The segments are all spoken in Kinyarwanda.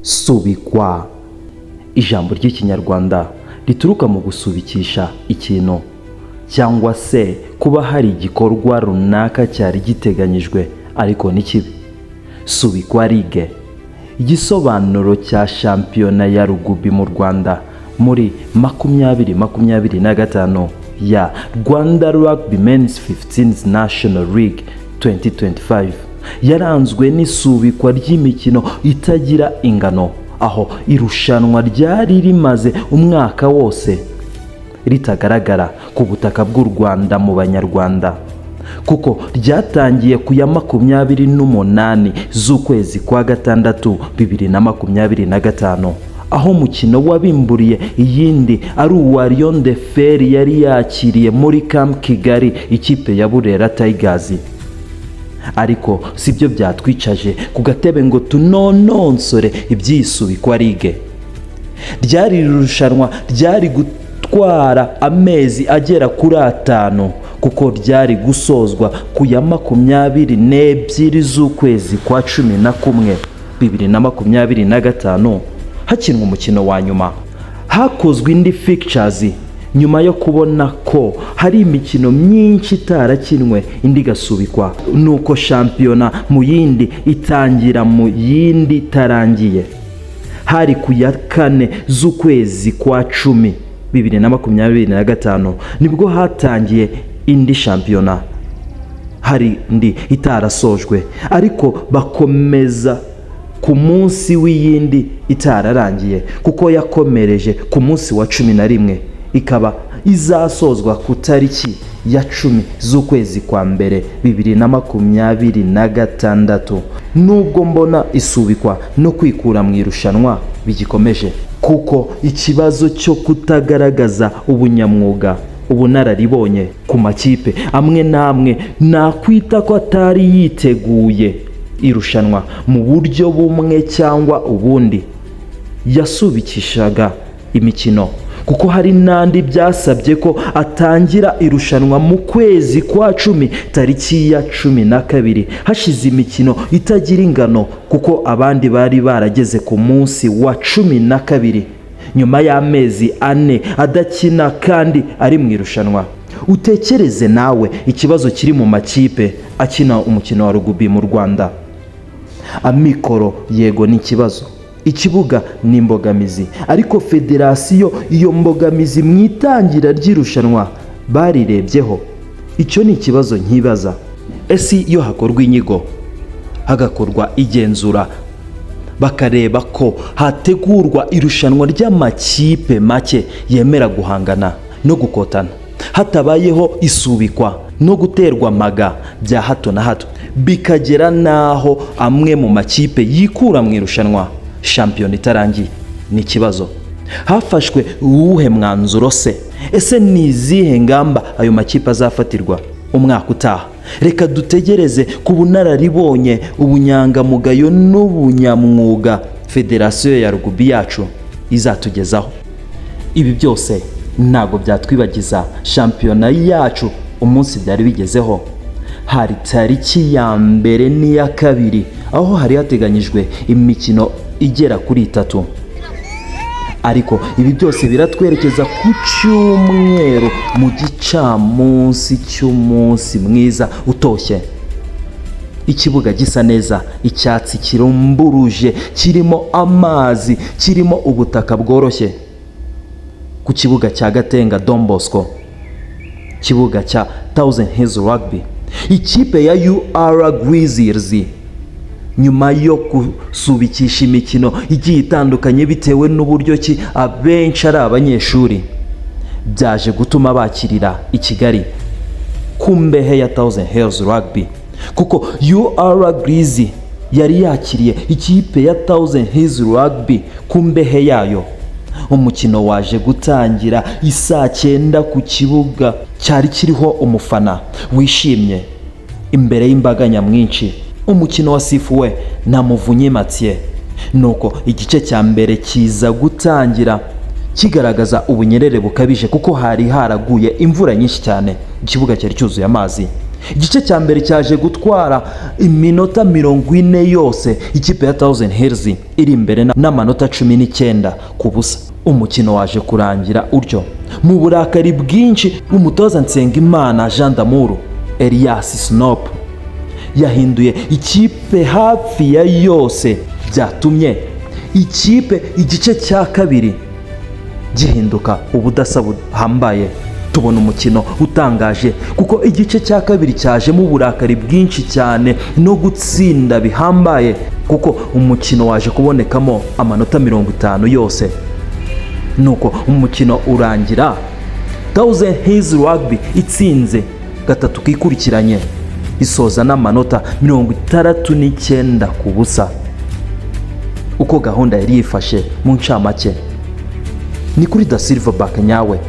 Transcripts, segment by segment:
Subikwa, ijambo ry'ikinyarwanda rituruka mu gusubikisha ikintu cyangwa se kuba hari igikorwa runaka cyari giteganyijwe ariko n'ikibi. Subikwa Ligue, igisobanuro cya shampiyona ya Rugby mu Rwanda muri 2025 ya Rwanda Rugby Men's 15th National League 2025 yaranzwe n'isubikwa ry'imikino itagira ingano, aho irushanwa ryari rimaze umwaka wose ritagaragara ku butaka bw'u Rwanda mu Banyarwanda, kuko ryatangiye ku ya 28 z'ukwezi kwa gatandatu 2025, aho mukino wabimburiye iyindi ari uwa Lion de Fer yari yakiriye muri Camp Kigali ikipe ya Burera Tigers. Ariko sibyo byatwicaje ku gatebe ngo tunononsore iby'Isubikwa Ligue. Ryari irushanwa ryari gutwara amezi agera kuri 5, kuko ryari gusozwa ku ya 22 z'ukwezi kwa 11 2025 hakinwa umukino wa nyuma. Hakozwe indi fixtures nyuma yo kubona ko hari imikino myinshi itarakinwe indi gasubikwa, nuko shampiyona mu yindi itangira mu yindi itarangiye. Hari ku ya 4 z'ukwezi kwa 10 2025 nibwo hatangiye indi shampiyona, hari indi itarasojwe ariko bakomeza ku munsi w'iyindi itararangiye, kuko yakomereje ku munsi wa 11 ikaba izasozwa ku tariki ya 10 z'ukwezi kwa mbere 2026. Nubwo mbona isubikwa no kwikura mu irushanwa bigikomeje, kuko ikibazo cyo kutagaragaza ubunyamwuga ubunararibonye ku makipe amwe namwe nakwita ko atari yiteguye irushanwa mu buryo bumwe cyangwa ubundi yasubikishaga imikino, kuko hari nandi byasabye ko atangira irushanwa mu kwezi kwa 10 tariki ya 12 hashize imikino itagira ingano, kuko abandi bari barageze ku munsi wa 12 nyuma y'amezi 4 adakina kandi ari mu irushanwa. Utekereze nawe ikibazo kiri mu makipe akina umukino wa rugby mu Rwanda. Amikoro yego ni ikibazo, ikibuga ni imbogamizi, ariko federasiyo iyo mbogamizi mwitangira ry'irushanwa barirebyeho. Icyo ni ikibazo nkibaza. Ese iyo hakorwa inyigo, hagakorwa igenzura, bakareba ko hategurwa irushanwa ry'amakipe make yemera guhangana no gukotana, hatabayeho isubikwa no guterwa amaga bya hato na hato, bikagera naho amwe mu makipe yikura mu irushanwa shampiyona itarangiye, ni ikibazo. Hafashwe uwuhe mwanzuro se? Ese ni izihe ngamba ayo makipe azafatirwa umwaka utaha? Reka dutegereze ku bunararibonye, ubunyangamugayo n'ubunyamwuga federasiyo ya rugby yacu izatugezaho. Ibi byose ntago byatwibagiza shampiyona yacu umunsi byari bigezeho. Hari tariki ya 1 n'iya 2 aho hari hateganyijwe imikino igera kuri 3, ariko ibi byose biratwerekeza ku cyumweru mu gicamunsi cy'umunsi mwiza utoshye. Ikibuga gisa neza, icyatsi kirumburuje, kirimo amazi, kirimo ubutaka bworoshye. Ku kibuga cya Gatenga Don Bosco, kibuga cya Thousand Hills Rugby, ikipe ya GRIZZLIES nyuma yo gusubikisha imikino igiye itandukanye bitewe n'uburyo ki abenshi ari abanyeshuri, byaje gutuma bakirira i Kigali ku mbehe ya Thousand Hills Rugby, kuko GRIZZLIES yari yakiriye ikipe ya Thousand Hills Rugby ku mbehe yayo. Umukino waje gutangira isaa 9 ku kibuga cyari kiriho umufana wishimye imbere y'imbaga nyamwinshi. Umukino wasifuwe na Muvunyi Mathieu, nuko igice cya mbere kiza gutangira kigaragaza ubunyerere bukabije, kuko hari haraguye imvura nyinshi cyane, ikibuga cyari cyuzuye amazi. igice cya mbere cyaje gutwara iminota 40 yose, ikipe ya Thousand Hills iri imbere n'amanota 19 ku busa. Umukino waje kurangira utyo mu burakari bwinshi. Umutoza Nsengimana Jean d'Amour Elias Snop yahinduye ikipe hafi ya yose, byatumye ikipe igice cya kabiri gihinduka ubudasa buhambaye. Tubona umukino utangaje kuko igice cya kabiri cyaje mu burakari bwinshi cyane no gutsinda bihambaye, kuko umukino waje kubonekamo amanota 50 yose. Nuko umukino urangira Thousand Hills Rugby itsinze 3 kikurikiranye, isoza n'amanota 69 ku busa. Uko gahunda yari yifashe mu ncamake ni kuri Da Silverback nyawe.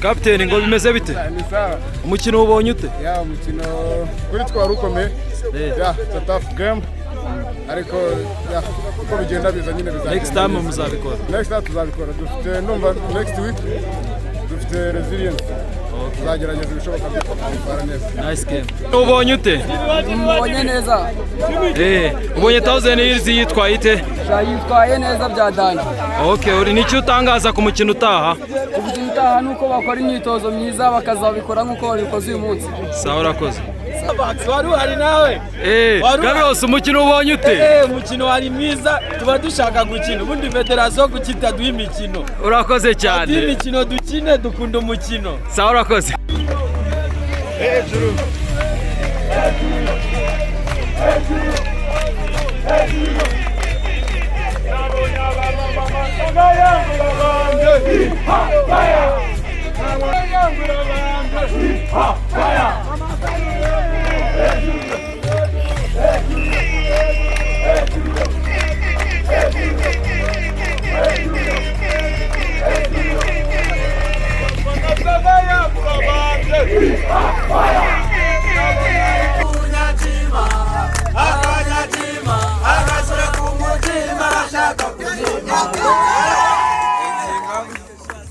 Kapiteni ngo bimeze bite? Umukino ubonye ute? Ya umukino kuri twari ukomeye. Ya tough game. Ariko ya uko bigenda biza nyine bizagenda. Next time muzabikora. Next time tuzabikora. Dufite numva next week dufite resilience. Tuzagerageza ibishoboka byose twara neza. Nice game. Ubonye ute? Ubonye neza. Ubonye 1000 years yitwaye ite? Yitwaye neza bya danje. Okay, uri niki utangaza ku mukino utaha? Ku mukino utaha nuko bakora imyitozo myiza bakazabikora nkuko babikoze uyu munsi. Sawa urakoze. Wari uhari nawe? Gabios umukino ubonye ute? Umukino wari mwiza tuba dushaka gukina ubundi federation gukita duha imikino. Urakoze cyane. Duha imikino dukine dukunda umukino. Sawa urakoze. Fire!